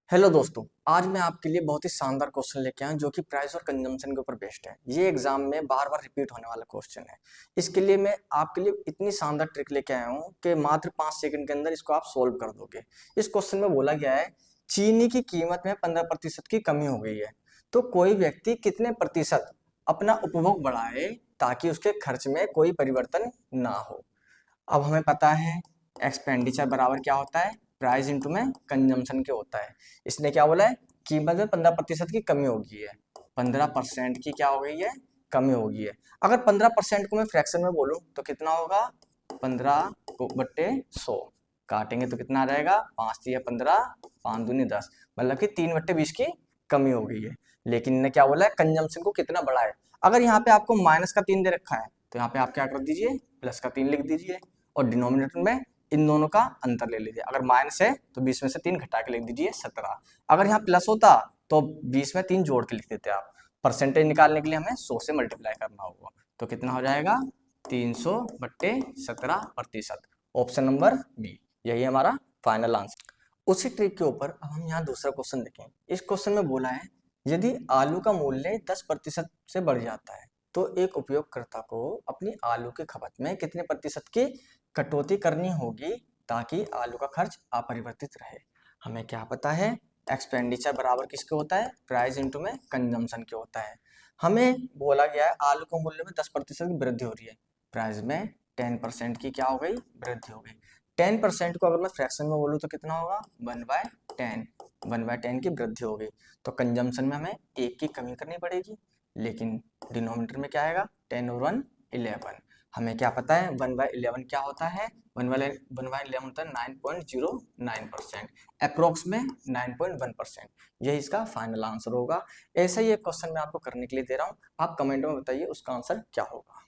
Hello दोस्तों। आज मैं आपके लिए बहुत ही शानदार क्वेश्चन लेके आया हूं जो कि प्राइस और कंजम्पशन के ऊपर बेस्ड है। ये एग्जाम में बार बार रिपीट होने वाला क्वेश्चन है। इसके लिए मैं आपके लिए इतनी शानदार ट्रिक लेके आया हूं कि मात्र 5 सेकंड के अंदर इसको आप सोल्व कर दोगे। इस क्वेश्चन में बोला गया है चीनी की कीमत में 15% की कमी हो गई है, तो कोई व्यक्ति कितने प्रतिशत अपना उपभोग बढ़ाए ताकि उसके खर्च में कोई परिवर्तन ना हो। अब हमें पता है एक्सपेंडिचर बराबर क्या होता है, प्राइस इंटू में कंजम्पशन के होता है। इसने क्या बोला है, कीमत में 15% की कमी हो गई है। 15% की क्या हो गई है, कमी हो गई है। अगर 15% को मैं फ्रैक्शन में बोलूं तो कितना होगा, 15 को बट्टे 100 काटेंगे तो कितना आ जाएगा, 5×3 = 15, 5×2 = 10, मतलब कि 3/20 की कमी हो गई है। लेकिन इन्हें क्या बोला है, कंजम्पशन को कितना बढ़ा है। अगर यहाँ पे आपको -3 दे रखा है तो यहाँ पे आप क्या कर दीजिए, +3 लिख दीजिए और डिनोमिनेटर में इन दोनों का अंतर ले लीजिए। अगर माइनस है तो 20 में से 3 घटा के लिख दीजिए 17। अगर यहाँ प्लस होता तो 20 में 3 जोड़ के लिख देते आप। परसेंटेज निकालने के लिए हमें 100 से मल्टीप्लाई करना होगा, तो कितना हो जाएगा, 300/17%। ऑप्शन नंबर बी, यही हमारा फाइनल आंसर। उसी ट्रिक के ऊपर अब हम यहाँ दूसरा क्वेश्चन देखें। इस क्वेश्चन में बोला है यदि आलू का मूल्य 10% से बढ़ जाता है तो एक उपयोगकर्ता को अपनी आलू की खपत में कितने प्रतिशत की कटौती करनी होगी ताकि आलू का खर्च अपरिवर्तित रहे। हमें क्या पता है, एक्सपेंडिचर बराबर किसके होता है, प्राइस इंटू में कंजम्पशन के होता है। हमें बोला गया है आलू के मूल्य में 10% की वृद्धि हो रही है, प्राइस में 10% की क्या हो गई, वृद्धि हो गई। 10% को अगर मैं फ्रैक्शन में बोलूँ तो कितना होगा, 1/10, 1/10 की वृद्धि हो गई। तो कंजम्पशन में हमें 1 की कमी करनी पड़ेगी, लेकिन डिनोमिनेटर में क्या आएगा, 10 और 1 11। हमें क्या पता है 1/11 क्या होता है, 1/11 होता है 9.09%, अप्रोक्स में 9.1%। यही इसका फाइनल आंसर होगा। ऐसा ही एक क्वेश्चन मैं आपको करने के लिए दे रहा हूँ, आप कमेंट में बताइए उसका आंसर क्या होगा।